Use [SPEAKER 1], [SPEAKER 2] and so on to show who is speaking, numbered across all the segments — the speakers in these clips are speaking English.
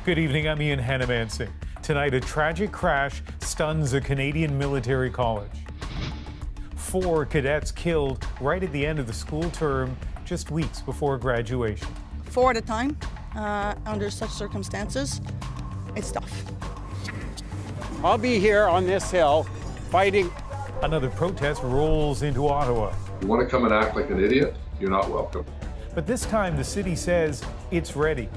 [SPEAKER 1] Good evening, I'm Ian Hanemansing. Tonight, a tragic crash stuns a Canadian military college. 4 cadets killed right at the end of the school term, just weeks before graduation.
[SPEAKER 2] 4 at a time, under such circumstances, it's tough.
[SPEAKER 3] I'll be here on this hill fighting.
[SPEAKER 1] Another protest rolls into Ottawa.
[SPEAKER 4] You want to come and act like an idiot? You're not welcome.
[SPEAKER 1] But this time, the city says it's ready.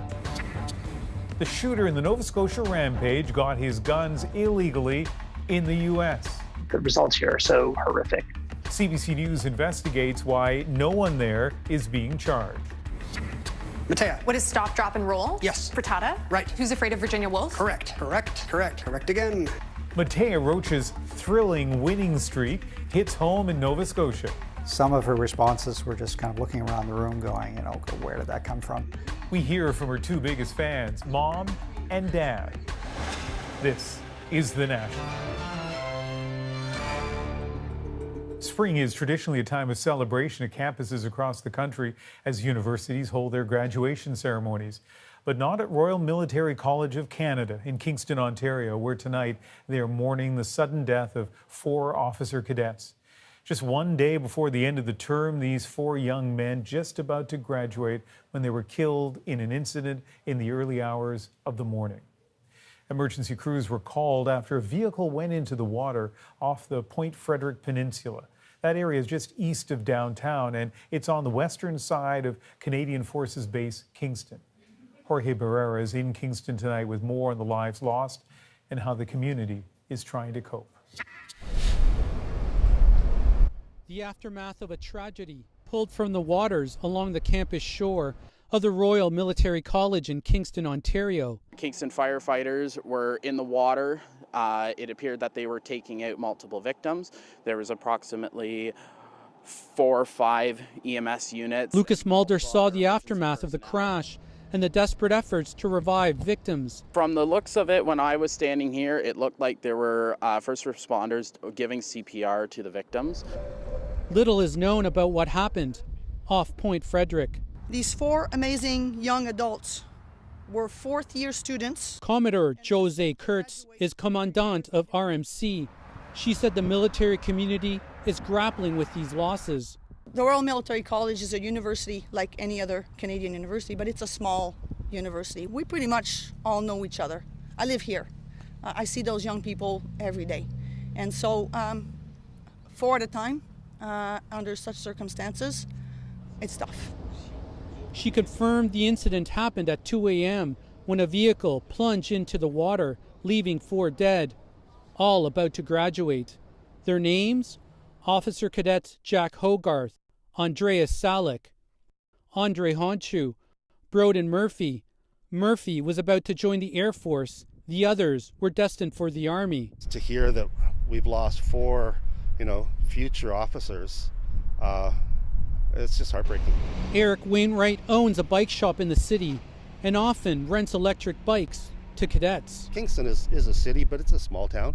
[SPEAKER 1] The shooter in the Nova Scotia rampage got his guns illegally in the U.S.
[SPEAKER 5] The results here are so horrific.
[SPEAKER 1] CBC News investigates why no one there is being charged.
[SPEAKER 6] Matea.
[SPEAKER 7] What is stop, drop, and roll?
[SPEAKER 6] Yes.
[SPEAKER 7] Frittata?
[SPEAKER 6] Right.
[SPEAKER 7] Who's Afraid of Virginia Woolf?
[SPEAKER 6] Correct again.
[SPEAKER 1] Matea Roach's thrilling winning streak hits home in Nova Scotia.
[SPEAKER 8] Some of her responses were just kind of looking around the room going, where did that come from?
[SPEAKER 1] We hear from her 2 biggest fans, Mom and Dad. This is The National. Spring is traditionally a time of celebration at campuses across the country as universities hold their graduation ceremonies. But not at Royal Military College of Canada in Kingston, Ontario, where tonight they are mourning the sudden death of 4 officer cadets. Just one day before the end of the term, these 4 young men just about to graduate when they were killed in an incident in the early hours of the morning. Emergency crews were called after a vehicle went into the water off the Point Frederick Peninsula. That area is just east of downtown, and it's on the western side of Canadian Forces Base Kingston. Jorge Barrera is in Kingston tonight with more on the lives lost and how the community is trying to cope.
[SPEAKER 9] The aftermath of a tragedy pulled from the waters along the campus shore of the Royal Military College in Kingston, Ontario.
[SPEAKER 10] Kingston firefighters were in the water. It appeared that they were taking out multiple victims. There was approximately 4 or 5 EMS units.
[SPEAKER 9] Lucas Mulder saw the aftermath of the crash and the desperate efforts to revive victims.
[SPEAKER 10] From the looks of it, when I was standing here, it looked like there were first responders giving CPR to the victims.
[SPEAKER 9] Little is known about what happened off Point Frederick.
[SPEAKER 2] These 4 amazing young adults were 4th-year students.
[SPEAKER 9] Commodore Jose Kurtz is commandant of RMC. She said the military community is grappling with these losses.
[SPEAKER 2] The Royal Military College is a university like any other Canadian university, but it's a small university. We pretty much all know each other. I live here. I see those young people every day. And so 4 at a time, under such circumstances, it's tough.
[SPEAKER 9] She confirmed the incident happened at 2 a.m. when a vehicle plunged into the water, leaving 4 dead, all about to graduate. Their names? Officer Cadets Jack Hogarth, Andreas Salick, Andre Honchu, Broden Murphy. Murphy was about to join the Air Force. The others were destined for the Army.
[SPEAKER 11] To hear that we've lost 4, future officers, it's just heartbreaking.
[SPEAKER 9] Eric Wainwright owns a bike shop in the city and often rents electric bikes to cadets.
[SPEAKER 11] Kingston is a city, but it's a small town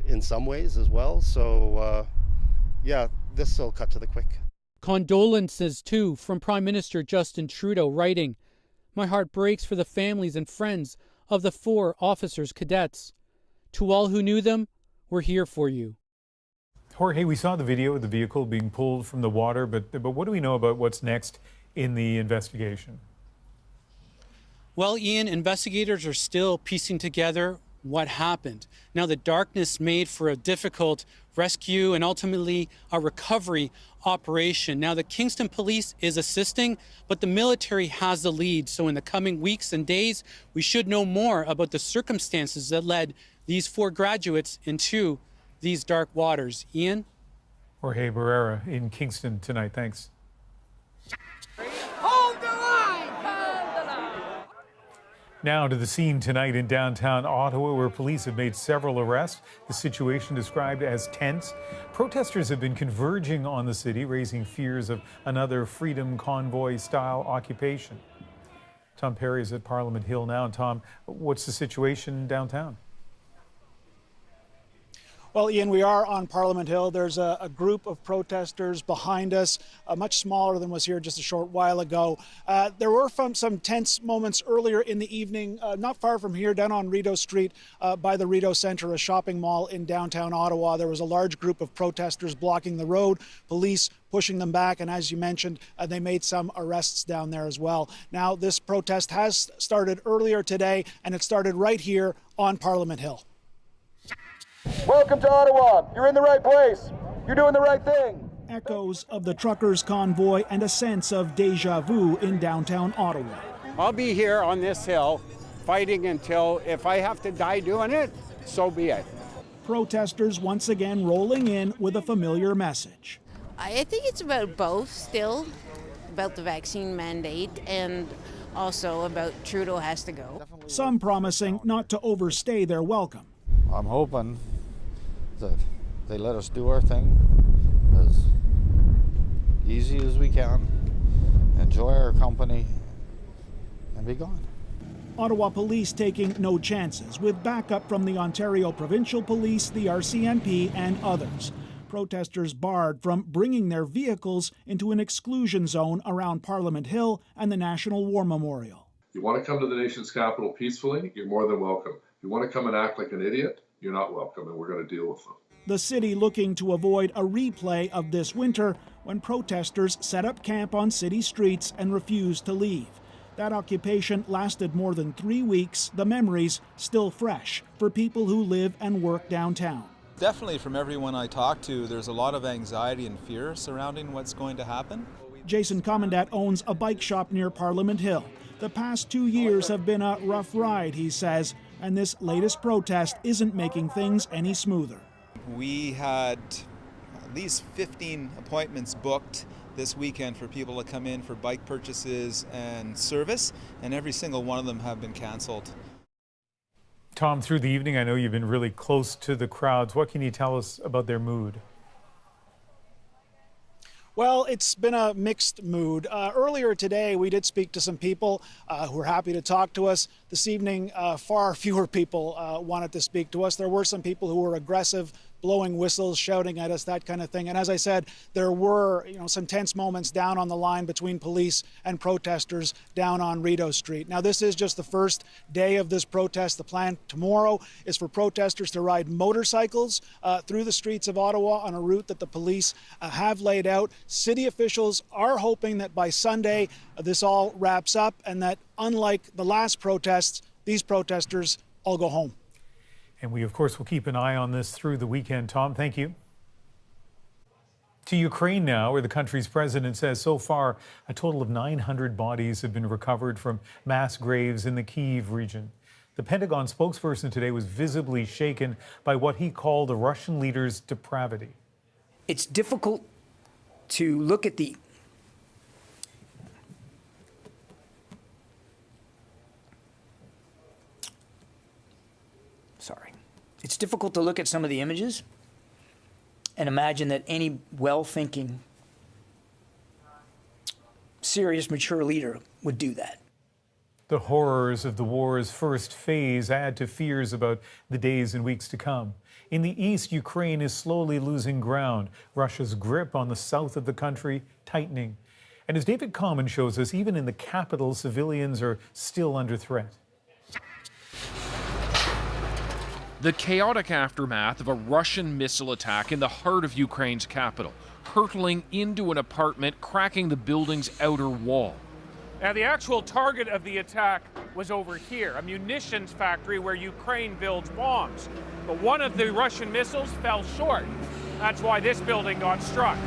[SPEAKER 11] in some ways as well. So, this will cut to the quick.
[SPEAKER 9] Condolences, too, from Prime Minister Justin Trudeau, writing, "My heart breaks for the families and friends of the 4 officers cadets. To all who knew them, we're here for you."
[SPEAKER 1] Jorge, we saw the video of the vehicle being pulled from the water, but what do we know about what's next in the investigation?
[SPEAKER 9] Well, Ian, investigators are still piecing together what happened. Now, the darkness made for a difficult rescue and ultimately a recovery operation. Now, the Kingston Police is assisting, but the military has the lead. So in the coming weeks and days, we should know more about the circumstances that led these 4 graduates into these dark waters. Ian?
[SPEAKER 1] Jorge Barrera in Kingston tonight. Thanks.
[SPEAKER 6] Hold the line! Hold the line!
[SPEAKER 1] Now to the scene tonight in downtown Ottawa, where police have made several arrests. The situation described as tense. Protesters have been converging on the city, raising fears of another Freedom Convoy-style occupation. Tom Perry is at Parliament Hill now. And Tom, what's the situation downtown?
[SPEAKER 12] Well, Ian, we are on Parliament Hill. There's a group of protesters behind us, much smaller than was here just a short while ago. There were some tense moments earlier in the evening, not far from here, down on Rideau Street by the Rideau Centre, a shopping mall in downtown Ottawa. There was a large group of protesters blocking the road, police pushing them back, and as you mentioned, they made some arrests down there as well. Now, this protest has started earlier today, and it started right here on Parliament Hill.
[SPEAKER 13] Welcome to Ottawa. You're in the right place. You're doing the right thing.
[SPEAKER 12] Echoes of the truckers' convoy and a sense of deja vu in downtown Ottawa.
[SPEAKER 3] I'll be here on this hill fighting until, if I have to die doing it, so be it.
[SPEAKER 12] Protesters once again rolling in with a familiar message.
[SPEAKER 14] I think it's about both still, about the vaccine mandate and also about Trudeau has to go.
[SPEAKER 12] Some promising not to overstay their welcome.
[SPEAKER 15] I'm hoping that they let us do our thing as easy as we can, enjoy our company, and be gone.
[SPEAKER 12] Ottawa police taking no chances, with backup from the Ontario Provincial Police, the RCMP, and others. Protesters barred from bringing their vehicles into an exclusion zone around Parliament Hill and the National War Memorial.
[SPEAKER 4] You want to come to the nation's capital peacefully, you're more than welcome. If you want to come and act like an idiot, you're not welcome, and we're going to deal with them.
[SPEAKER 12] The city looking to avoid a replay of this winter when protesters set up camp on city streets and refused to leave. That occupation lasted more than 3 weeks, the memories still fresh for people who live and work downtown.
[SPEAKER 16] Definitely from everyone I talk to, there's a lot of anxiety and fear surrounding what's going to happen.
[SPEAKER 12] Jason Commandat owns a bike shop near Parliament Hill. The past 2 years have been a rough ride, he says, and this latest protest isn't making things any smoother.
[SPEAKER 16] We had at least 15 appointments booked this weekend for people to come in for bike purchases and service, and every single one of them have been canceled.
[SPEAKER 1] Tom, through the evening, I know you've been really close to the crowds. What can you tell us about their mood?
[SPEAKER 12] Well, it's been a mixed mood. Earlier today, we did speak to some people who were happy to talk to us. This evening, far fewer people wanted to speak to us. There were some people who were aggressive, blowing whistles, shouting at us, that kind of thing. And as I said, there were some tense moments down on the line between police and protesters down on Rideau Street. Now, this is just the first day of this protest. The plan tomorrow is for protesters to ride motorcycles through the streets of Ottawa on a route that the police have laid out. City officials are hoping that by Sunday this all wraps up and that, unlike the last protests, these protesters all go home.
[SPEAKER 1] And we, of course, will keep an eye on this through the weekend. Tom, thank you. To Ukraine now, where the country's president says so far a total of 900 bodies have been recovered from mass graves in the Kyiv region. The Pentagon spokesperson today was visibly shaken by what he called the Russian leader's depravity.
[SPEAKER 17] It's difficult to look at the It's difficult to look at some of the images and imagine that any well-thinking, serious, mature leader would do that.
[SPEAKER 1] The horrors of the war's first phase add to fears about the days and weeks to come. In the east, Ukraine is slowly losing ground. Russia's grip on the south of the country tightening. And as David Common shows us, even in the capital, civilians are still under threat.
[SPEAKER 18] The chaotic aftermath of a Russian missile attack in the heart of Ukraine's capital, hurtling into an apartment, cracking the building's outer wall.
[SPEAKER 19] Now, the actual target of the attack was over here, a munitions factory where Ukraine builds bombs. But one of the Russian missiles fell short. That's why this building got struck.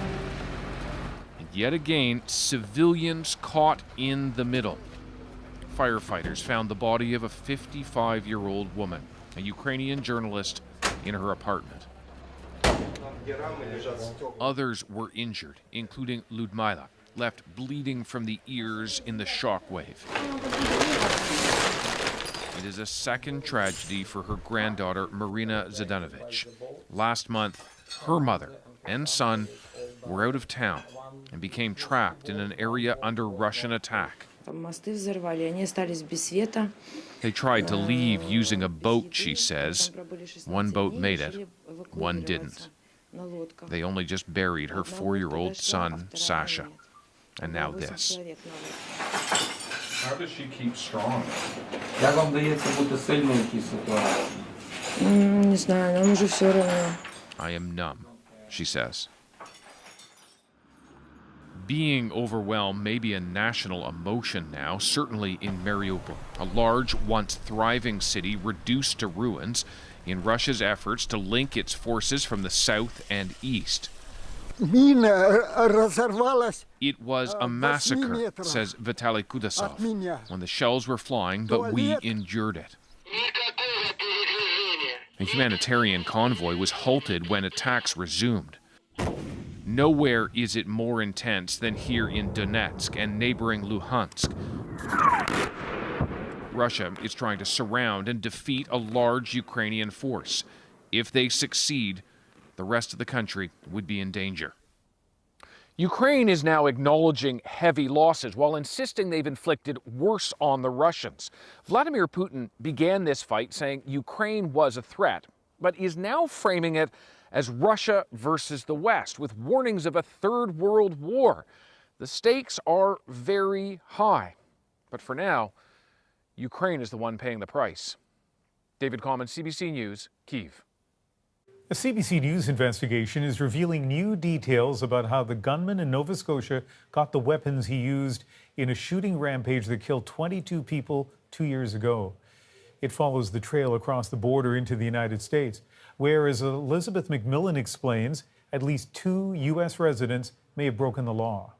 [SPEAKER 18] And yet again, civilians caught in the middle. Firefighters found the body of a 55-year-old woman, a Ukrainian journalist, in her apartment. Others were injured, including Ludmila, left bleeding from the ears in the shockwave. It is a second tragedy for her granddaughter, Marina Zadanovich. Last month, her mother and son were out of town and became trapped in an area under Russian attack They tried to leave using a boat, she says. One boat made it, one didn't. They only just buried her 4-year-old son, Sasha. And now this. How does she keep strong? I am numb, she says. Being overwhelmed may be a national emotion now, certainly in Mariupol, a large, once thriving city reduced to ruins in Russia's efforts to link its forces from the south and east. It was a massacre, says Vitaly Kudasov, when the shells were flying, but we endured it. A humanitarian convoy was halted when attacks resumed. Nowhere is it more intense than here in Donetsk and neighboring Luhansk. Russia is trying to surround and defeat a large Ukrainian force. If they succeed, the rest of the country would be in danger. Ukraine is now acknowledging heavy losses while insisting they've inflicted worse on the Russians. Vladimir Putin began this fight saying Ukraine was a threat, but is now framing it as Russia versus the West, with warnings of a third world war. The stakes are very high. But for now, Ukraine is the one paying the price. David Common, CBC News, Kyiv.
[SPEAKER 1] A CBC News investigation is revealing new details about how the gunman in Nova Scotia got the weapons he used in a shooting rampage that killed 22 people 2 years ago. It follows the trail across the border into the United States, where, as Elizabeth McMillan explains, at least 2 U.S. residents may have broken the law.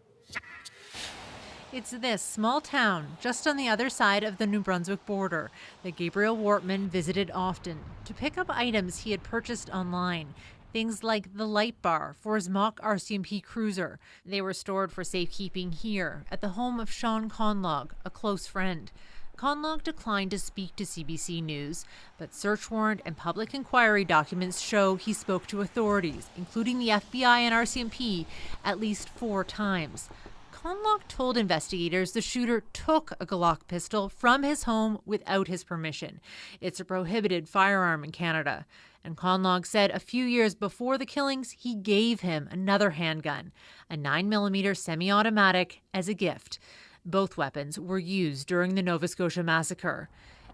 [SPEAKER 20] It's this small town just on the other side of the New Brunswick border that Gabriel Wortman visited often to pick up items he had purchased online. Things like the light bar for his mock RCMP cruiser. They were stored for safekeeping here at the home of Sean Conlog, a close friend. Conlog declined to speak to CBC News, but search warrant and public inquiry documents show he spoke to authorities, including the FBI and RCMP, at least 4 times. Conlog told investigators the shooter took a Glock pistol from his home without his permission. It's a prohibited firearm in Canada. And Conlog said a few years before the killings, he gave him another handgun, a 9mm semi-automatic, as a gift. Both weapons were used during the Nova Scotia massacre.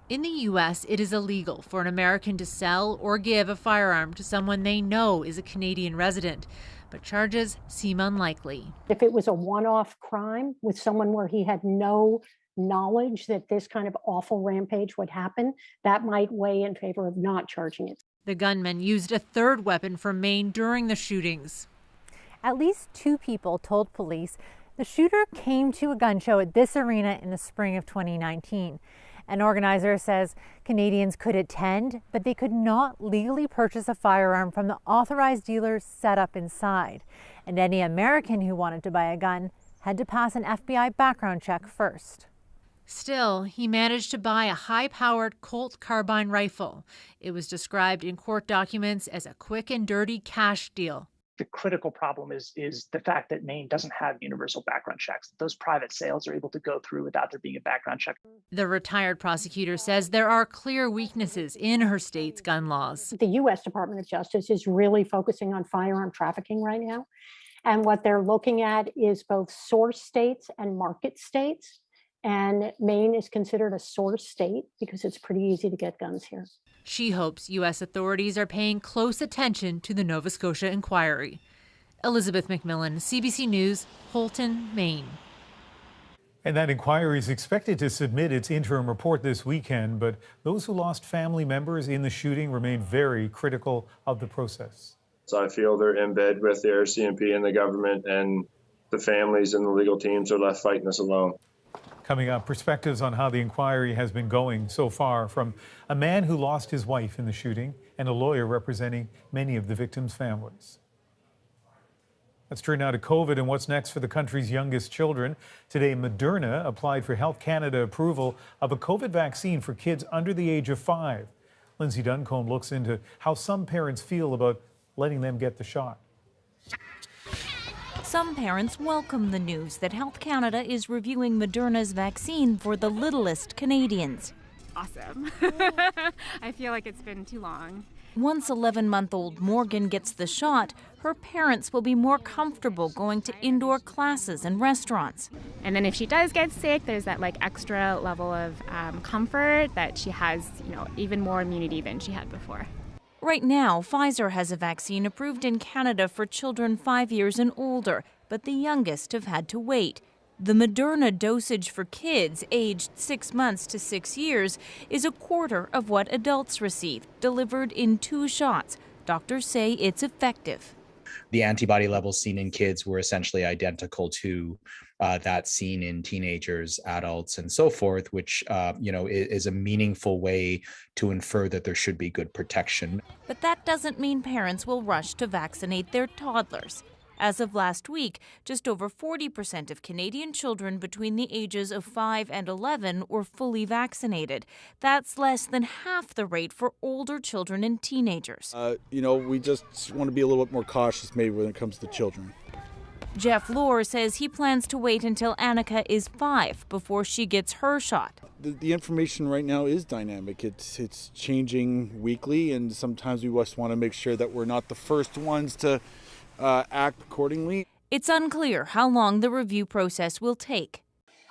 [SPEAKER 20] In the U.S., it is illegal for an American to sell or give a firearm to someone they know is a Canadian resident, but charges seem unlikely.
[SPEAKER 21] If it was a one-off crime with someone where he had no knowledge that this kind of awful rampage would happen, that might weigh in favor of not charging it.
[SPEAKER 20] The gunman used a third weapon from Maine during the shootings.
[SPEAKER 22] At least 2 people told police the shooter came to a gun show at this arena in the spring of 2019. An organizer says Canadians could attend, but they could not legally purchase a firearm from the authorized dealers set up inside. And any American who wanted to buy a gun had to pass an FBI background check first.
[SPEAKER 20] Still, he managed to buy a high-powered Colt carbine rifle. It was described in court documents as a quick and dirty cash deal.
[SPEAKER 5] The critical problem is the fact that Maine doesn't have universal background checks. Those private sales are able to go through without there being a background check.
[SPEAKER 20] The retired prosecutor says there are clear weaknesses in her state's gun laws.
[SPEAKER 21] The U.S. Department of Justice is really focusing on firearm trafficking right now. And what they're looking at is both source states and market states. And Maine is considered a source state because it's pretty easy to get guns here.
[SPEAKER 20] She hopes U.S. authorities are paying close attention to the Nova Scotia inquiry. Elizabeth McMillan, CBC News, Houlton, Maine.
[SPEAKER 1] And that inquiry is expected to submit its interim report this weekend, but those who lost family members in the shooting remain very critical of the process.
[SPEAKER 23] So I feel they're in bed with the RCMP and the government, and the families and the legal teams are left fighting us alone.
[SPEAKER 1] Coming up, perspectives on how the inquiry has been going so far from a man who lost his wife in the shooting and a lawyer representing many of the victims' families. Let's turn now to COVID and what's next for the country's youngest children. Today, Moderna applied for Health Canada approval of a COVID vaccine for kids under the age of 5. Lindsay Duncombe looks into how some parents feel about letting them get the shot.
[SPEAKER 7] Some parents welcome the news that Health Canada is reviewing Moderna's vaccine for the littlest Canadians.
[SPEAKER 8] Awesome. I feel like it's been too long.
[SPEAKER 7] Once 11-month-old Morgan gets the shot, her parents will be more comfortable going to indoor classes and restaurants.
[SPEAKER 8] And then if she does get sick, there's that extra level of comfort that she has, even more immunity than she had before.
[SPEAKER 7] Right now, Pfizer has a vaccine approved in Canada for children 5 years and older, but the youngest have had to wait. The Moderna dosage for kids aged 6 months to 6 years is a quarter of what adults receive, delivered in 2 shots. Doctors say it's effective.
[SPEAKER 10] The antibody levels seen in kids were essentially identical to that seen in teenagers, adults, and so forth, which is a meaningful way to infer that there should be good protection.
[SPEAKER 7] But that doesn't mean parents will rush to vaccinate their toddlers. As of last week, just over 40% of Canadian children between the ages of 5 and 11 were fully vaccinated. That's less than half the rate for older children and teenagers.
[SPEAKER 24] We just want to be a little bit more cautious maybe when it comes to children.
[SPEAKER 7] Jeff Lohr says he plans to wait until Annika is 5 before she gets her shot.
[SPEAKER 24] The information right now is dynamic. It's changing weekly, and sometimes we just want to make sure that we're not the first ones to act accordingly.
[SPEAKER 7] It's unclear how long the review process will take.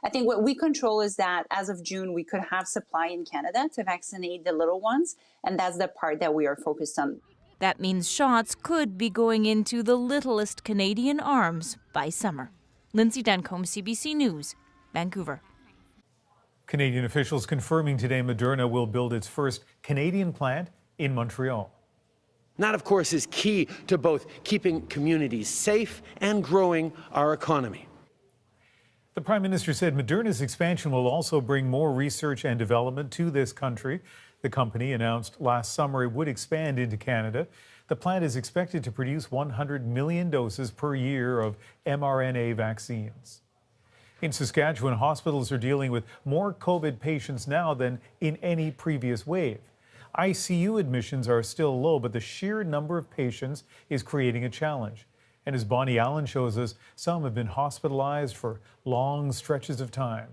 [SPEAKER 25] I think what we control is that as of June, we could have supply in Canada to vaccinate the little ones, and that's the part that we are focused on.
[SPEAKER 7] That means shots could be going into the littlest Canadian arms by summer. Lindsay Duncombe, CBC News, Vancouver.
[SPEAKER 1] Canadian officials confirming today Moderna will build its first Canadian plant in Montreal.
[SPEAKER 26] That, of course, is key to both keeping communities safe and growing our economy.
[SPEAKER 1] The Prime Minister said Moderna's expansion will also bring more research and development to this country. The company announced last summer it would expand into Canada. The plant is expected to produce 100 million doses per year of mRNA vaccines. In Saskatchewan, hospitals are dealing with more COVID patients now than in any previous wave. ICU admissions are still low, but the sheer number of patients is creating a challenge. And as Bonnie Allen shows us, some have been hospitalized for long stretches of time.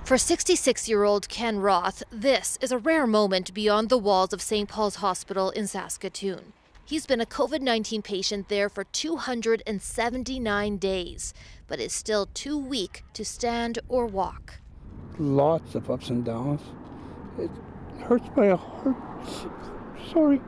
[SPEAKER 27] For 66-year-old Ken Roth, this is a rare moment beyond the walls of St. Paul's Hospital in Saskatoon. He's been a COVID-19 patient there for 279 days, but is still too weak to stand or walk.
[SPEAKER 28] Lots of ups and downs. It hurts my heart. Sorry.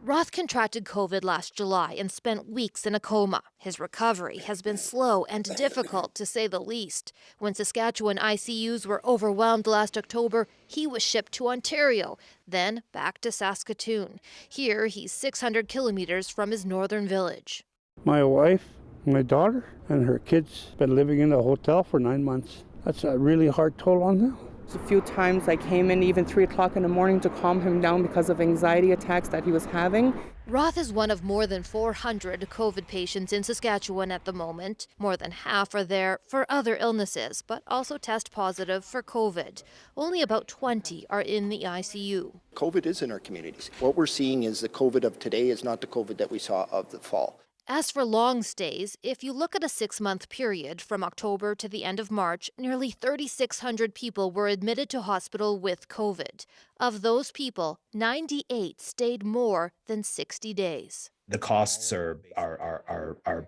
[SPEAKER 27] Roth contracted COVID last July and spent weeks in a coma. His recovery has been slow and difficult, to say the least. When Saskatchewan ICUs were overwhelmed last October, he was shipped to Ontario, then back to Saskatoon. Here, he's 600 kilometers from his northern village.
[SPEAKER 28] My wife, my daughter, and her kids been living in a hotel for 9 months. That's a really hard toll on them.
[SPEAKER 29] A few times I came in even 3 o'clock in the morning to calm him down because of anxiety attacks that he was having.
[SPEAKER 27] Roth is one of more than 400 COVID patients in Saskatchewan at the moment. More than half are there for other illnesses, but also test positive for COVID. Only about 20 are in the ICU.
[SPEAKER 30] COVID is in our communities. What we're seeing is the COVID of today is not the COVID that we saw of the fall.
[SPEAKER 27] As for long stays, if you look at a 6-month period from October to the end of March, nearly 3,600 people were admitted to hospital with COVID. Of those people, 98 stayed more than 60 days.
[SPEAKER 10] The costs are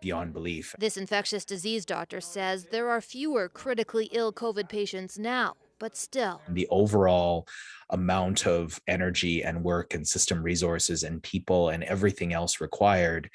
[SPEAKER 10] beyond belief.
[SPEAKER 27] This infectious disease doctor says there are fewer critically ill COVID patients now, but still.
[SPEAKER 10] The overall amount of energy and work and system resources and people and everything else required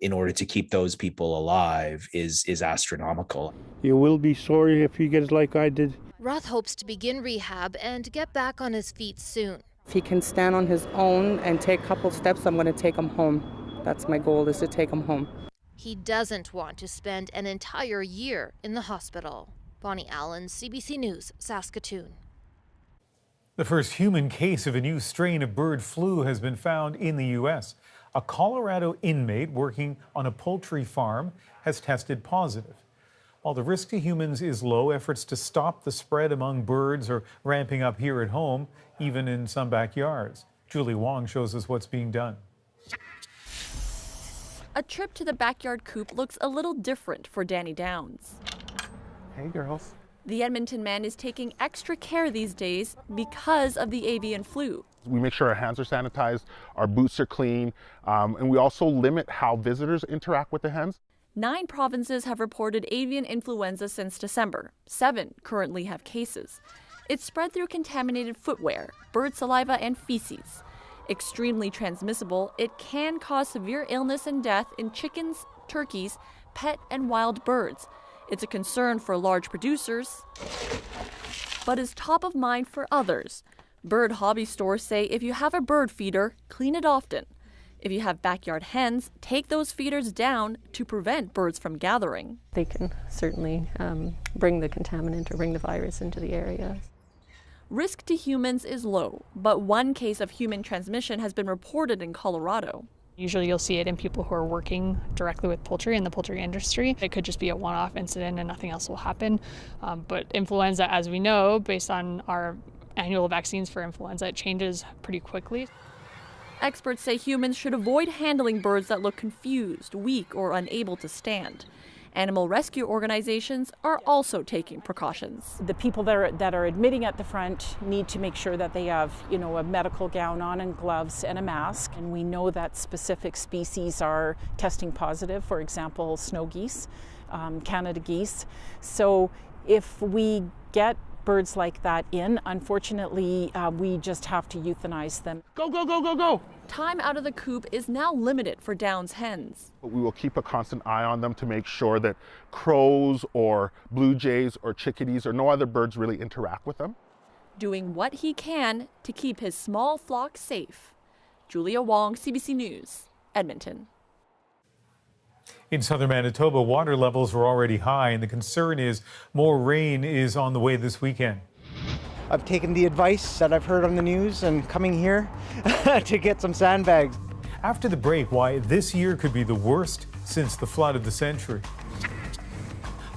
[SPEAKER 10] in order to keep those people alive is astronomical.
[SPEAKER 28] You will be sorry if you get like I did.
[SPEAKER 27] Roth hopes to begin rehab and get back on his feet soon.
[SPEAKER 29] If he can stand on his own and take a couple steps, I'm going to take him home. That's my goal, is to take him home.
[SPEAKER 27] He doesn't want to spend an entire year in the hospital. Bonnie Allen, CBC News, Saskatoon.
[SPEAKER 1] The first human case of a new strain of bird flu has been found in the U.S. A Colorado inmate working on a poultry farm has tested positive. While the risk to humans is low, efforts to stop the spread among birds are ramping up here at home, even in some backyards. Julie Wong shows us what's being done.
[SPEAKER 2] A trip to the backyard coop looks a little different for Danny Downs.
[SPEAKER 3] Hey, girls.
[SPEAKER 2] The Edmonton man is taking extra care these days because of the avian flu.
[SPEAKER 3] We make sure our hands are sanitized, our boots are clean, and we also limit how visitors interact with the hens.
[SPEAKER 2] 9 provinces have reported avian influenza since December. 7 currently have cases. It's spread through contaminated footwear, bird saliva, and feces. Extremely transmissible, it can cause severe illness and death in chickens, turkeys, pet, and wild birds. It's a concern for large producers, but is top of mind for others. Bird hobby stores say if you have a bird feeder, clean it often. If you have backyard hens, take those feeders down to prevent birds from gathering.
[SPEAKER 4] They can certainly bring the contaminant or bring the virus into the area.
[SPEAKER 2] Risk to humans is low, but 1 case of human transmission has been reported in Colorado.
[SPEAKER 6] Usually you'll see it in people who are working directly with poultry in the poultry industry. It could just be a one-off incident and nothing else will happen. But influenza, as we know, based on our annual vaccines for influenza, it changes pretty quickly.
[SPEAKER 2] Experts say humans should avoid handling birds that look confused, weak, or unable to stand. Animal rescue organizations are also taking precautions.
[SPEAKER 9] The people that are admitting at the front need to make sure that they have, a medical gown on and gloves and a mask. And we know that specific species are testing positive, for example, snow geese, Canada geese. So if we get birds like that in, unfortunately, we just have to euthanize them.
[SPEAKER 3] Go, go, go, go, go!
[SPEAKER 2] Time out of the coop is now limited for Downs hens.
[SPEAKER 3] But we will keep a constant eye on them to make sure that crows or blue jays or chickadees or no other birds really interact with them.
[SPEAKER 2] Doing what he can to keep his small flock safe. Julia Wong, CBC News, Edmonton.
[SPEAKER 1] In southern Manitoba, water levels are already high, and the concern is more rain is on the way this weekend.
[SPEAKER 11] I've taken the advice that I've heard on the news and coming here to get some sandbags.
[SPEAKER 1] After the break, why this year could be the worst since the flood of the century.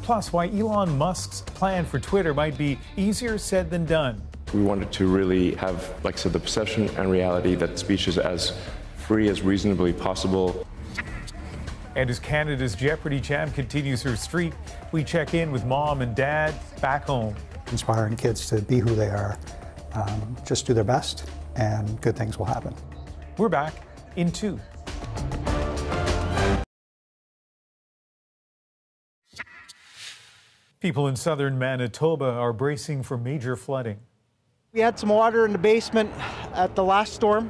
[SPEAKER 1] Plus, why Elon Musk's plan for Twitter might be easier said than done.
[SPEAKER 13] We wanted to really have, like I said, the perception and reality that speech is as free as reasonably possible.
[SPEAKER 1] And as Canada's Jeopardy champ continues her streak, we check in with mom and dad back home.
[SPEAKER 14] Inspiring kids to be who they are, just do their best, and good things will happen.
[SPEAKER 1] We're back in 2. People in southern Manitoba are bracing for major flooding.
[SPEAKER 11] We had some water in the basement at the last storm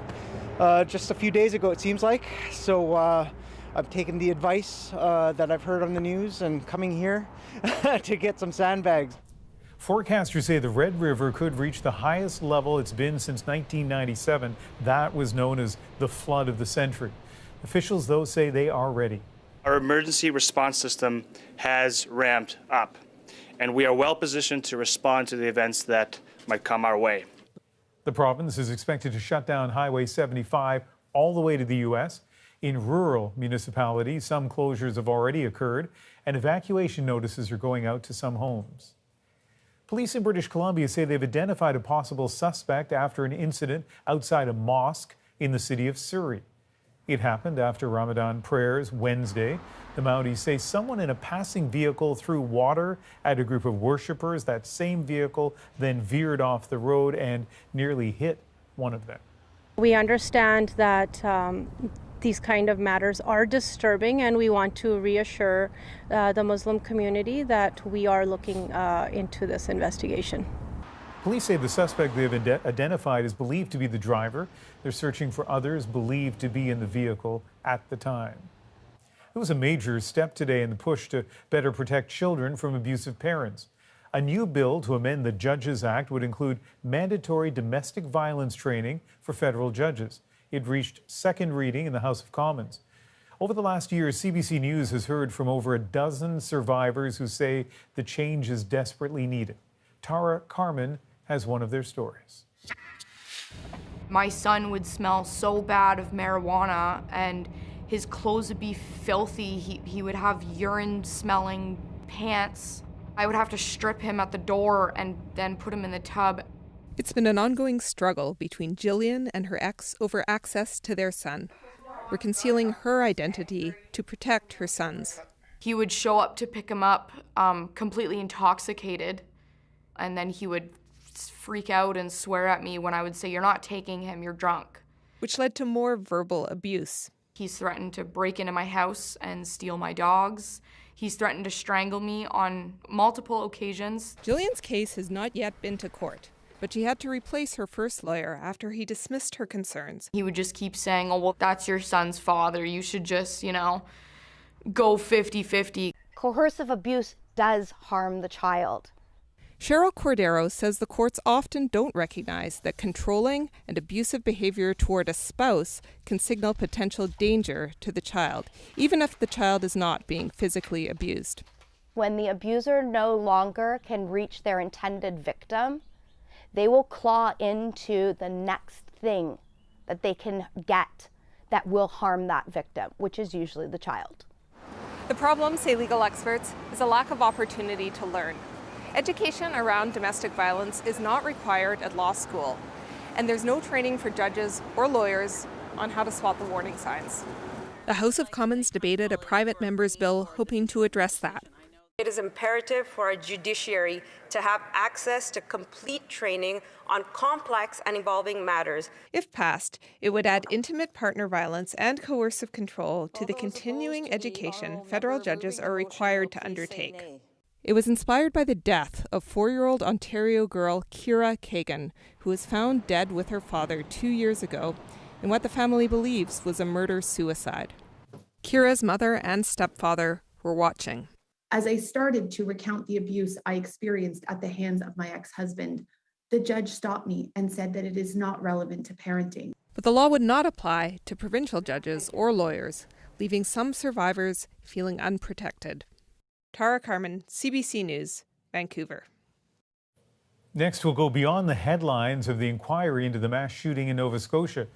[SPEAKER 11] just a few days ago, it seems like. So I've taken the advice that I've heard on the news and coming here to get some sandbags.
[SPEAKER 1] Forecasters say the Red River could reach the highest level it's been since 1997. That was known as the flood of the century. Officials, though, say they are ready.
[SPEAKER 15] Our emergency response system has ramped up, and we are well positioned to respond to the events that might come our way.
[SPEAKER 1] The province is expected to shut down Highway 75 all the way to the U.S. In rural municipalities, some closures have already occurred, and evacuation notices are going out to some homes. Police in British Columbia say they've identified a possible suspect after an incident outside a mosque in the city of Surrey. It happened after Ramadan prayers Wednesday. The Mounties say someone in a passing vehicle threw water at a group of worshippers. That same vehicle then veered off the road and nearly hit one of them.
[SPEAKER 16] We understand that these kind of matters are disturbing, and we want to reassure the Muslim community that we are looking into this investigation.
[SPEAKER 1] Police say the suspect they've identified is believed to be the driver. They're searching for others believed to be in the vehicle at the time. It was a major step today in the push to better protect children from abusive parents. A new bill to amend the Judges Act would include mandatory domestic violence training for federal judges. It reached second reading in the House of Commons. Over the last year, CBC News has heard from over a dozen survivors who say the change is desperately needed. Tara Carmen has one of their stories.
[SPEAKER 31] My son would smell so bad of marijuana, and his clothes would be filthy. He would have urine-smelling pants. I would have to strip him at the door and then put him in the tub.
[SPEAKER 32] It's been an ongoing struggle between Jillian and her ex over access to their son.
[SPEAKER 5] were concealing her identity to protect her sons.
[SPEAKER 31] He would show up to pick him up completely intoxicated, and then he would freak out and swear at me when I would say, "You're not taking him, you're drunk."
[SPEAKER 5] Which led to more verbal abuse.
[SPEAKER 31] He's threatened to break into my house and steal my dogs. He's threatened to strangle me on multiple occasions.
[SPEAKER 5] Jillian's case has not yet been to court, but she had to replace her first lawyer after he dismissed her concerns.
[SPEAKER 31] He would just keep saying, "Oh, well, that's your son's father. You should just, go 50-50.
[SPEAKER 8] Coercive abuse does harm the child.
[SPEAKER 5] Cheryl Cordero says the courts often don't recognize that controlling and abusive behavior toward a spouse can signal potential danger to the child, even if the child is not being physically abused.
[SPEAKER 8] When the abuser no longer can reach their intended victim, they will claw into the next thing that they can get that will harm that victim, which is usually the child.
[SPEAKER 5] The problem, say legal experts, is a lack of opportunity to learn. Education around domestic violence is not required at law school, and there's no training for judges or lawyers on how to spot the warning signs. The House of Commons debated a private member's bill hoping to address that.
[SPEAKER 12] It is imperative for our judiciary to have access to complete training on complex and evolving matters.
[SPEAKER 5] If passed, it would add intimate partner violence and coercive control to the continuing education federal judges are required to undertake. It was inspired by the death of 4-year-old Ontario girl Kira Kagan, who was found dead with her father 2 years ago in what the family believes was a murder-suicide. Kira's mother and stepfather were watching.
[SPEAKER 17] As I started to recount the abuse I experienced at the hands of my ex-husband, the judge stopped me and said that it is not relevant to parenting.
[SPEAKER 5] But the law would not apply to provincial judges or lawyers, leaving some survivors feeling unprotected. Tara Carmen, CBC News, Vancouver.
[SPEAKER 1] Next, we'll go beyond the headlines of the inquiry into the mass shooting in Nova Scotia.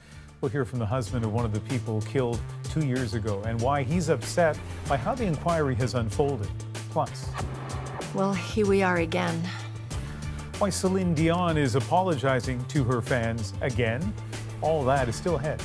[SPEAKER 1] We'll hear from the husband of one of the people killed 2 years ago and why he's upset by how the inquiry has unfolded. Plus,
[SPEAKER 18] well, here we are again.
[SPEAKER 1] Why Celine Dion is apologizing to her fans again. All that is still ahead.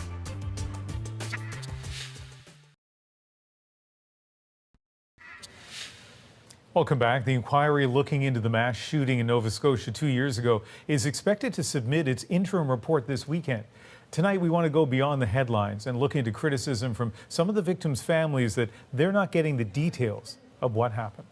[SPEAKER 1] Welcome back. The inquiry looking into the mass shooting in Nova Scotia 2 years ago is expected to submit its interim report this weekend. Tonight, we want to go beyond the headlines and look into criticism from some of the victims' families that they're not getting the details of what happened.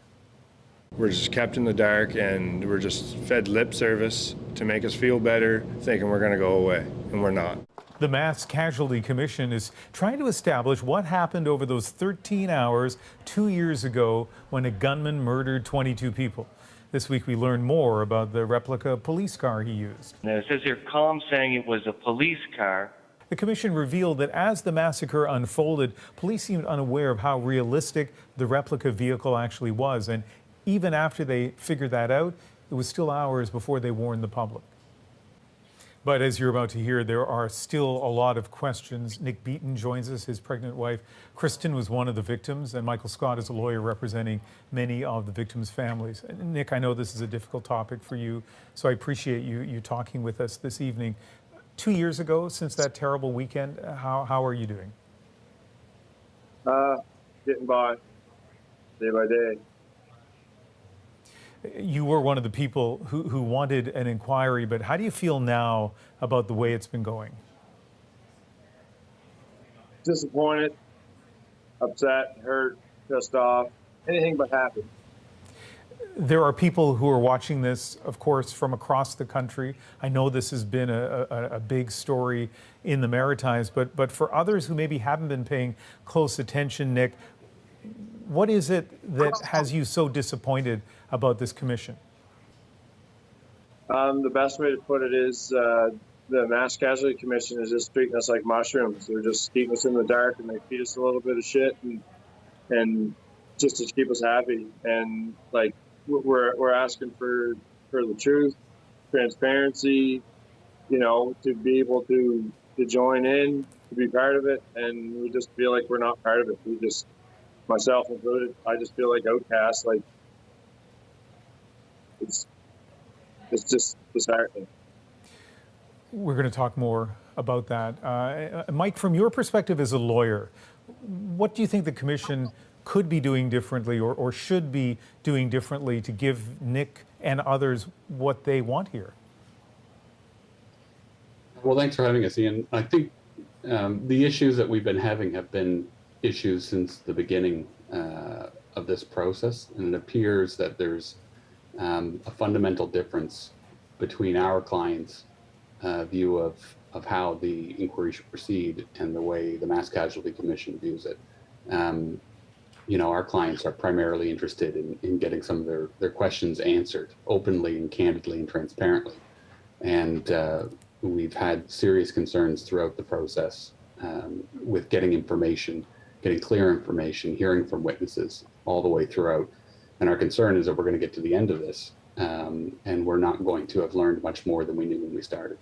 [SPEAKER 13] We're just kept in the dark and we're just fed lip service to make us feel better, thinking we're going to go away, and we're not.
[SPEAKER 1] The Mass Casualty Commission is trying to establish what happened over those 13 hours 2 years ago when a gunman murdered 22 people. This week we learned more about the replica police car he used.
[SPEAKER 19] Now it says here, column saying it was a police car.
[SPEAKER 1] The commission revealed that as the massacre unfolded, police seemed unaware of how realistic the replica vehicle actually was. And even after they figured that out, it was still hours before they warned the public. But as you're about to hear, there are still a lot of questions. Nick Beaton joins us. His pregnant wife, Kristen, was one of the victims, and Michael Scott is a lawyer representing many of the victims' families. And Nick, I know this is a difficult topic for you, so I appreciate you talking with us this evening. 2 years ago, since that terrible weekend, how are you doing?
[SPEAKER 20] Getting by, day by day.
[SPEAKER 1] You were one of the people who wanted an inquiry, but how do you feel now about the way it's been going?
[SPEAKER 20] Disappointed, upset, hurt, pissed off, anything but happy.
[SPEAKER 1] There are people who are watching this, of course, from across the country. I know this has been a big story in the Maritimes, but for others who maybe haven't been paying close attention, Nick, what is it that has you so disappointed about this commission?
[SPEAKER 20] The best way to put it is the Mass Casualty Commission is just treating us like mushrooms. They're just keeping us in the dark, and they feed us a little bit of shit and just to keep us happy. And like we're asking for the truth, transparency, to be able to join in, to be part of it, and we just feel like we're not part of it. We just, myself included, I just feel like outcast. Like it's just disheartening.
[SPEAKER 1] We're going to talk more about that. Mike, from your perspective as a lawyer, what do you think the Commission could be doing differently or should be doing differently to give Nick and others what they want here?
[SPEAKER 7] Well, thanks for having us, Ian. I think the issues that we've been having have been issues since the beginning of this process, and it appears that there's a fundamental difference between our clients' view of how the inquiry should proceed and the way the Mass Casualty Commission views it. You know, our clients are primarily interested in getting some of their questions answered openly and candidly and transparently. And we've had serious concerns throughout the process with getting information, getting clear information, hearing from witnesses all the way throughout. And our concern is that we're going to get to the end of this and we're not going to have learned much more than we knew when we started.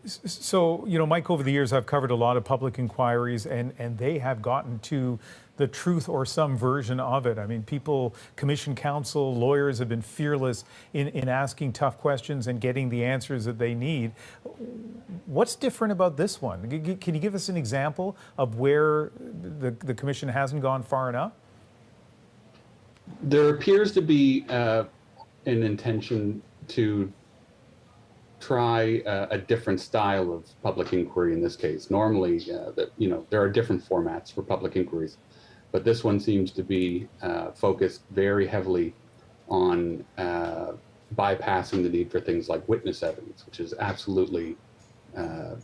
[SPEAKER 1] So, you know, Mike, over the years, I've covered a lot of public inquiries, and they have gotten to the truth or some version of it. I mean, people, commission counsel, lawyers have been fearless in asking tough questions and getting the answers that they need. What's different about this one? Can you give us an example of where the commission hasn't gone far enough?
[SPEAKER 7] There appears to be an intention to try a different style of public inquiry in this case. Normally, there are different formats for public inquiries, but this one seems to be focused very heavily on bypassing the need for things like witness evidence, which is absolutely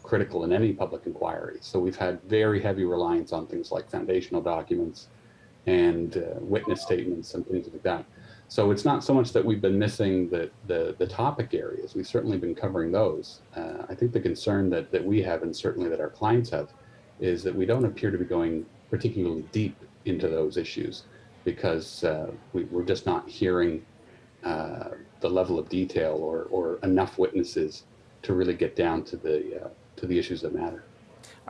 [SPEAKER 7] critical in any public inquiry. So we've had very heavy reliance on things like foundational documents and witness statements and things like that. So it's not so much that we've been missing the topic areas. We've certainly been covering those. I think the concern that we have, and certainly that our clients have, is that we don't appear to be going particularly deep into those issues because we're just not hearing the level of detail or enough witnesses to really get down to the issues that matter.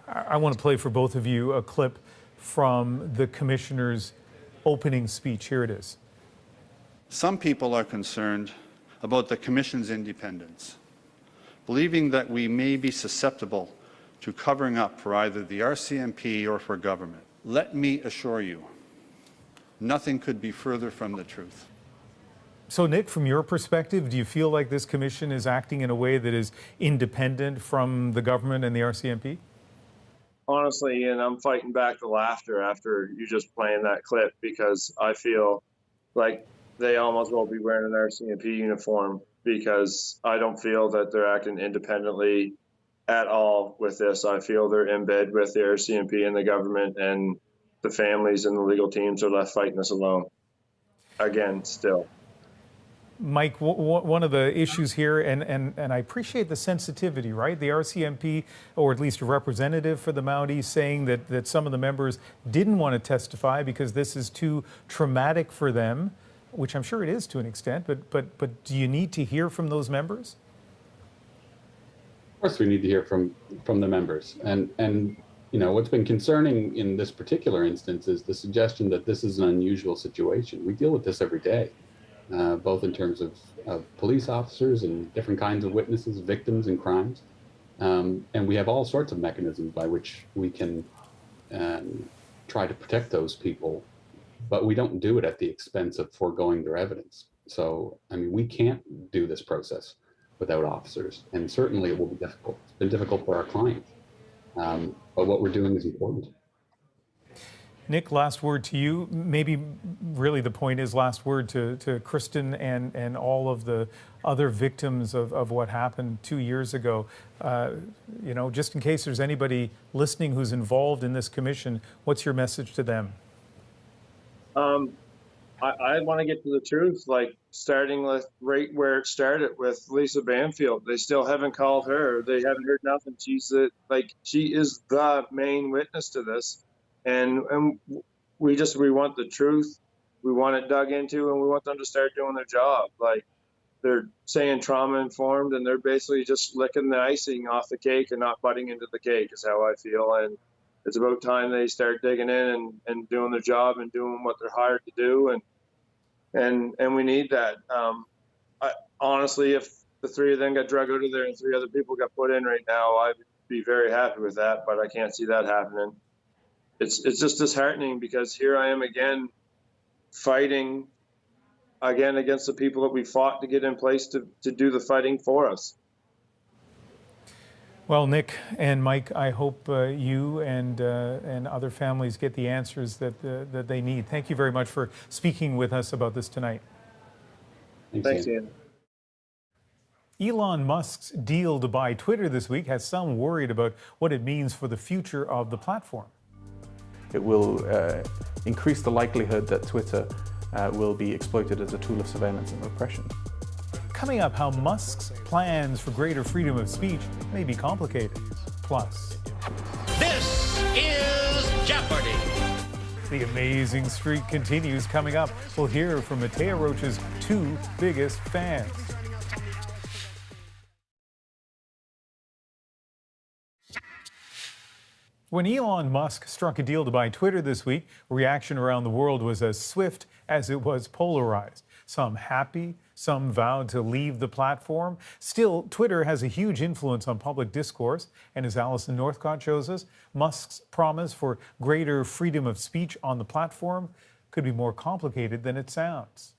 [SPEAKER 1] I want to play for both of you a clip from the commissioner's opening speech. Here it is.
[SPEAKER 10] Some people are concerned about the Commission's independence, believing that we may be susceptible to covering up for either the RCMP or for government. Let me assure you, nothing could be further from the truth.
[SPEAKER 1] So, Nick, from your perspective, do you feel like this commission is acting in a way that is independent from the government and the RCMP?
[SPEAKER 20] Honestly, Ian, I'm fighting back the laughter after you just playing that clip because I feel like they almost will be wearing an RCMP uniform because I don't feel that they're acting independently at all with this. I feel they're in bed with the RCMP and the government, and the families and the legal teams are left fighting this alone. Again, still.
[SPEAKER 1] Mike, one of the issues here, and I appreciate the sensitivity, right? The RCMP, or at least a representative for the Mounties, saying that some of the members didn't want to testify because this is too traumatic for them, which I'm sure it is to an extent, but do you need to hear from those members?
[SPEAKER 7] Of course we need to hear from the members. And you know, what's been concerning in this particular instance is the suggestion that this is an unusual situation. We deal with this every day, both in terms of police officers and different kinds of witnesses, victims and crimes. And we have all sorts of mechanisms by which we can try to protect those people, but we don't do it at the expense of foregoing their evidence. So, I mean, we can't do this process without officers, and certainly it will be difficult. It's been difficult for our clients, but what we're doing is important.
[SPEAKER 1] Nick, last word to you. Maybe really the point is last word to Kristen and all of the other victims of what happened 2 years ago. You know, just in case there's anybody listening who's involved in this commission, what's your message to them?
[SPEAKER 20] I want to get to the truth, like starting with right where it started with Lisa Banfield. They still haven't called her. They haven't heard nothing. She is the main witness to this. And we want the truth. We want it dug into, and we want them to start doing their job. Like, they're saying trauma informed, and they're basically just licking the icing off the cake and not butting into the cake is how I feel. And it's about time they start digging in and doing their job and doing what they're hired to do. And we need that. Honestly, if the 3 of them got drug out of there and 3 other people got put in right now, I'd be very happy with that, but I can't see that happening. It's just disheartening because here I am again fighting again against the people that we fought to get in place to do the fighting for us.
[SPEAKER 1] Well, Nick and Mike, I hope you and other families get the answers that they need. Thank you very much for speaking with us about this tonight.
[SPEAKER 20] Thanks, Ian.
[SPEAKER 1] Elon Musk's deal to buy Twitter this week has some worried about what it means for the future of the platform.
[SPEAKER 4] It will increase the likelihood that Twitter will be exploited as a tool of surveillance and repression.
[SPEAKER 1] Coming up, how Musk's plans for greater freedom of speech may be complicated. Plus,
[SPEAKER 21] this is Jeopardy!
[SPEAKER 1] The amazing streak continues. Coming up, we'll hear from Matea Roach's 2 biggest fans. When Elon Musk struck a deal to buy Twitter this week, reaction around the world was as swift as it was polarized. Some happy, some vowed to leave the platform. Still, Twitter has a huge influence on public discourse, and as Alison Northcott shows us, Musk's promise for greater freedom of speech on the platform could be more complicated than it sounds.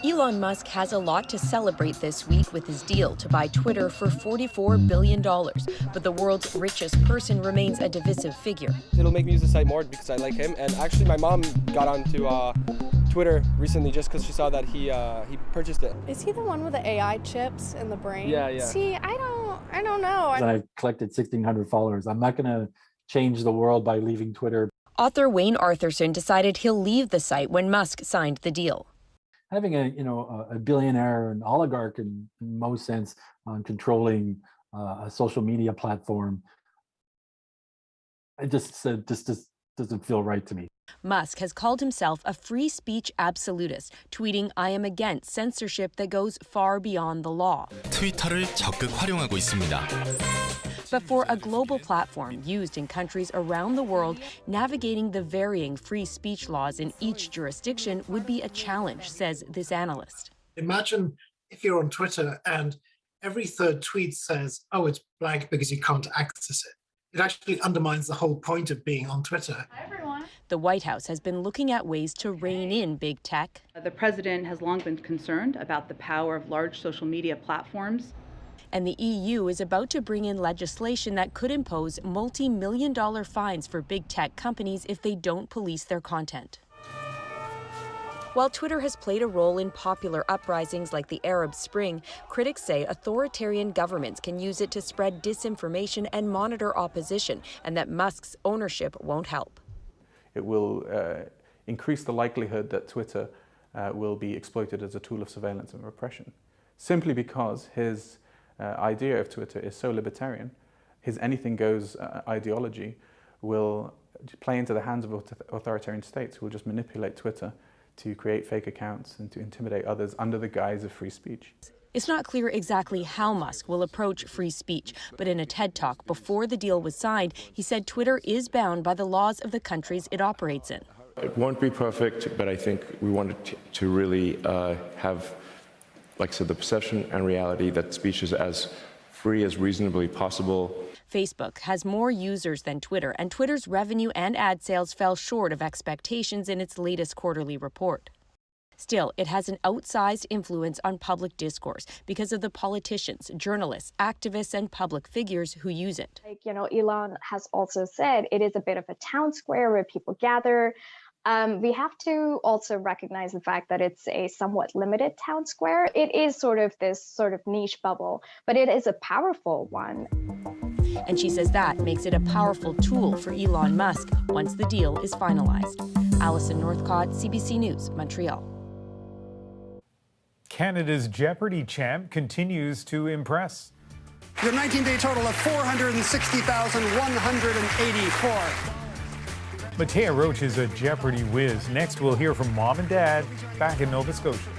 [SPEAKER 22] Elon Musk has a lot to celebrate this week with his deal to buy Twitter for $44 billion. But the world's richest person remains a divisive figure.
[SPEAKER 23] It'll make me use the site more because I like him. And actually, my mom got onto Twitter recently just because she saw that he purchased it.
[SPEAKER 24] Is he the one with the AI chips in the brain?
[SPEAKER 23] Yeah.
[SPEAKER 24] See, I don't know.
[SPEAKER 25] I've collected 1,600 followers. I'm not going to change the world by leaving Twitter.
[SPEAKER 22] Author Wayne Arthurson decided he'll leave the site when Musk signed the deal.
[SPEAKER 25] Having a billionaire, an oligarch in most sense, controlling a social media platform, it just doesn't feel right to me.
[SPEAKER 22] Musk has called himself a free speech absolutist, tweeting, "I am against censorship that goes far beyond the law."
[SPEAKER 26] 트위터를 적극 활용하고 있습니다.
[SPEAKER 22] But for a global platform used in countries around the world, navigating the varying free speech laws in each jurisdiction would be a challenge, says this analyst.
[SPEAKER 27] Imagine if you're on Twitter and every third tweet says, oh, it's blank because you can't access it. It actually undermines the whole point of being on Twitter.
[SPEAKER 22] Hi, everyone. The White House has been looking at ways to rein in big tech.
[SPEAKER 28] The president has long been concerned about the power of large social media platforms.
[SPEAKER 22] And the EU is about to bring in legislation that could impose multi-million-dollar fines for big tech companies if they don't police their content. While Twitter has played a role in popular uprisings like the Arab Spring, critics say authoritarian governments can use it to spread disinformation and monitor opposition, and that Musk's ownership won't help.
[SPEAKER 4] It will increase the likelihood that Twitter will be exploited as a tool of surveillance and repression, simply because his idea of Twitter is so libertarian. His anything goes ideology will play into the hands of authoritarian states who will just manipulate Twitter to create fake accounts and to intimidate others under the guise of free speech.
[SPEAKER 22] It's not clear exactly how Musk will approach free speech, but in a TED Talk before the deal was signed, he said Twitter is bound by the laws of the countries it operates in.
[SPEAKER 13] It won't be perfect, but I think we wanted to really have, like I said, the perception and reality that speech is as free as reasonably possible.
[SPEAKER 22] Facebook has more users than Twitter, and Twitter's revenue and ad sales fell short of expectations in its latest quarterly report. Still, it has an outsized influence on public discourse because of the politicians, journalists, activists, and public figures who use it.
[SPEAKER 29] Elon has also said it is a bit of a town square where people gather. We have to also recognize the fact that it's a somewhat limited town square. It is this sort of niche bubble, but it is a powerful one.
[SPEAKER 22] And she says that makes it a powerful tool for Elon Musk once the deal is finalized. Alison Northcott, CBC News, Montreal.
[SPEAKER 1] Canada's Jeopardy champ continues to impress.
[SPEAKER 31] Your 19-day total of 460,184.
[SPEAKER 1] Matea Roach is a Jeopardy whiz. Next, we'll hear from Mom and Dad back in Nova Scotia.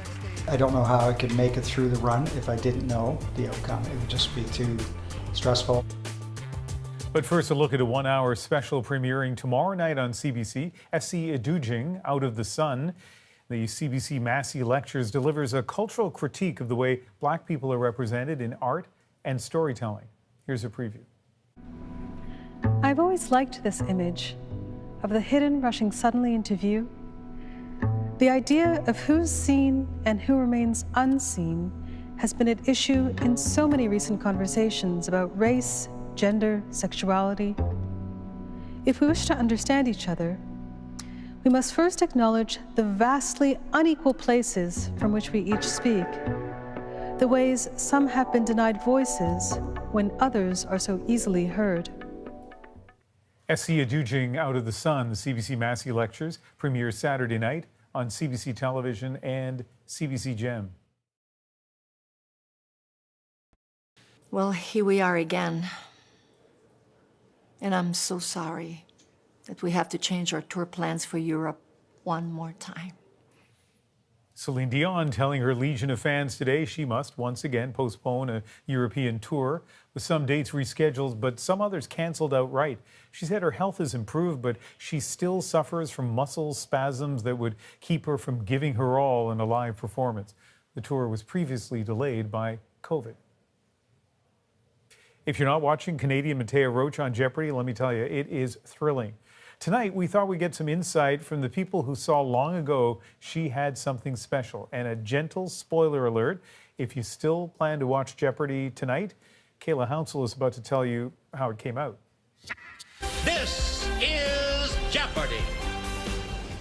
[SPEAKER 14] I don't know how I could make it through the run if I didn't know the outcome. It would just be too stressful.
[SPEAKER 1] But first, a look at a one-hour special premiering tomorrow night on CBC, SC Edujing, Out of the Sun. The CBC Massey Lectures delivers a cultural critique of the way Black people are represented in art and storytelling. Here's a preview.
[SPEAKER 2] I've always liked this image of the hidden rushing suddenly into view. The idea of who's seen and who remains unseen has been at issue in so many recent conversations about race, gender, sexuality. If we wish to understand each other, we must first acknowledge the vastly unequal places from which we each speak, the ways some have been denied voices when others are so easily heard.
[SPEAKER 1] Sia Dujing Out of the Sun, the CBC Massey Lectures, premieres Saturday night on CBC Television and CBC Gem.
[SPEAKER 18] Well, here we are again. And I'm so sorry that we have to change our tour plans for Europe one more time.
[SPEAKER 1] Celine Dion telling her legion of fans today she must once again postpone a European tour, with some dates rescheduled, but some others canceled outright. She said her health has improved, but she still suffers from muscle spasms that would keep her from giving her all in a live performance. The tour was previously delayed by COVID. If you're not watching Canadian Mattea Roach on Jeopardy, let me tell you, it is thrilling. Tonight, we thought we'd get some insight from the people who saw long ago she had something special. And a gentle spoiler alert, if you still plan to watch Jeopardy tonight, Kayla Hounsell is about to tell you how it came out.
[SPEAKER 21] This is Jeopardy!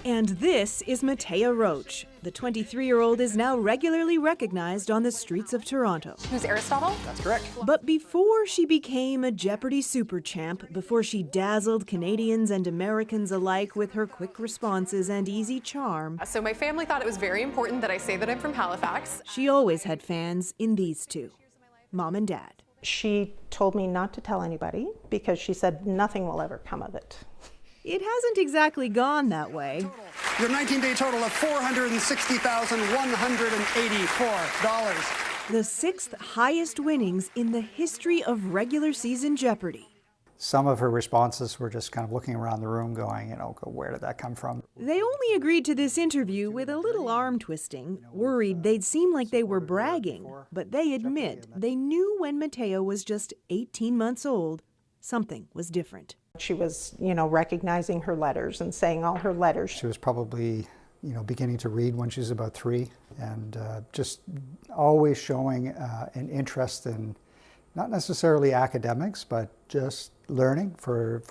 [SPEAKER 3] And this is Mattea Roach. The 23-year-old is now regularly recognized on the streets of Toronto.
[SPEAKER 6] Who's Aristotle? That's correct.
[SPEAKER 3] But before she became a Jeopardy super champ, before she dazzled Canadians and Americans alike with her quick responses and easy charm,
[SPEAKER 6] So my family thought it was very important that I say that I'm from Halifax.
[SPEAKER 3] she always had fans in these two, Mom and Dad.
[SPEAKER 8] She told me not to tell anybody because she said nothing will ever come of it.
[SPEAKER 3] It hasn't exactly gone that way.
[SPEAKER 9] Your 19-day total of $460,184.
[SPEAKER 3] The sixth highest winnings in the history of regular season Jeopardy.
[SPEAKER 14] Some of her responses were just kind of looking around the room going, where did that come from?
[SPEAKER 3] They only agreed to this interview with a little arm twisting, worried they'd seem like they were bragging. But they admit they knew when Mattea was just 18 months old, something was different.
[SPEAKER 8] She was, recognizing her letters and saying all her letters.
[SPEAKER 14] She was probably, beginning to read when she was about 3, and just always showing an interest in not necessarily academics, but just learning for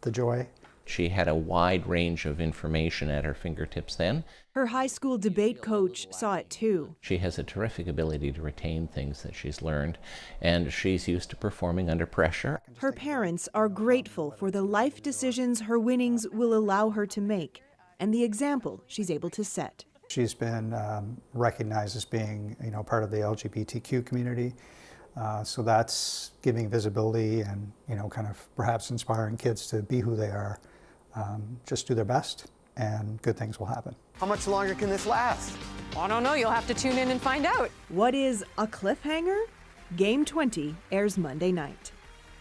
[SPEAKER 14] the joy.
[SPEAKER 11] She had a wide range of information at her fingertips then.
[SPEAKER 3] Her high school debate coach saw it too.
[SPEAKER 11] She has a terrific ability to retain things that she's learned, and she's used to performing under pressure.
[SPEAKER 3] Her parents are grateful for the life decisions her winnings will allow her to make, and the example she's able to set.
[SPEAKER 14] She's been recognized as being, part of the LGBTQ community. So that's giving visibility and, kind of perhaps inspiring kids to be who they are. Just do their best and good things will happen.
[SPEAKER 9] How much longer can this last?
[SPEAKER 6] I don't know. You'll have to tune in and find out.
[SPEAKER 3] What is a cliffhanger? Game 20 airs Monday night.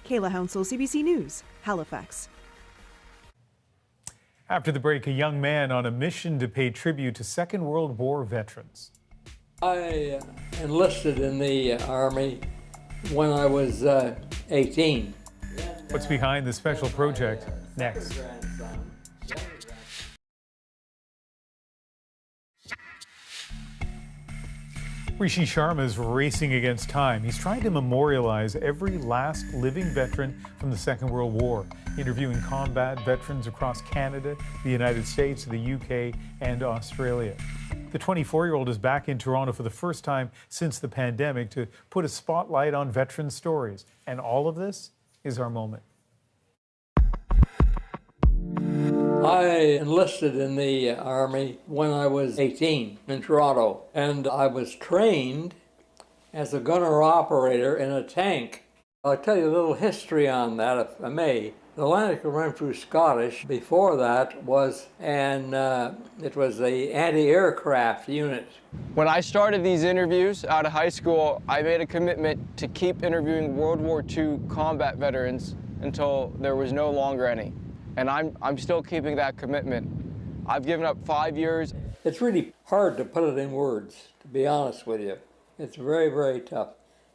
[SPEAKER 3] Kayla Hounsell, CBC News, Halifax.
[SPEAKER 1] After the break, a young man on a mission to pay tribute to Second World War veterans.
[SPEAKER 12] I enlisted in the Army when I was 18.
[SPEAKER 1] What's behind the special project? Next. Rishi Sharma is racing against time. He's trying to memorialize every last living veteran from the Second World War, interviewing combat veterans across Canada, the United States, the UK, and Australia. The 24-year-old is back in Toronto for the first time since the pandemic to put a spotlight on veteran stories. And all of this is our moment.
[SPEAKER 12] I enlisted in the Army when I was 18 in Toronto, and I was trained as a gunner operator in a tank. I'll tell you a little history on that, if I may. The Atlantic Renfrew Scottish, before that, was it was the anti-aircraft unit.
[SPEAKER 15] When I started these interviews out of high school, I made a commitment to keep interviewing World War II combat veterans until there was no longer any. And I'm still keeping that commitment. I've given up 5 years.
[SPEAKER 12] It's really hard to put it in words, to be honest with you. It's very, very tough.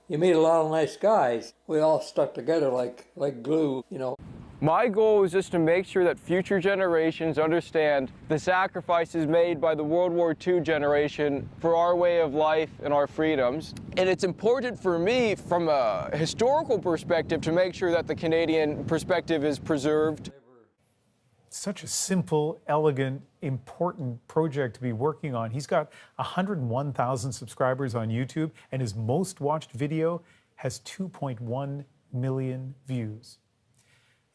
[SPEAKER 12] You meet a lot of nice guys. We all stuck together like glue, you know.
[SPEAKER 15] My goal is just to make sure that future generations understand the sacrifices made by the World War II generation for our way of life and our freedoms. And it's important for me, from a historical perspective, to make sure that the Canadian perspective is preserved.
[SPEAKER 1] Such a simple, elegant, important project to be working on. He's got 101,000 subscribers on YouTube, and his most watched video has 2.1 million views.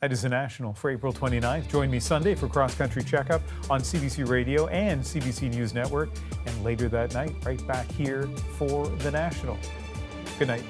[SPEAKER 1] That is the National for April 29th. Join me Sunday for Cross Country Checkup on CBC Radio and CBC News Network. And later that night, right back here for the National. Good night.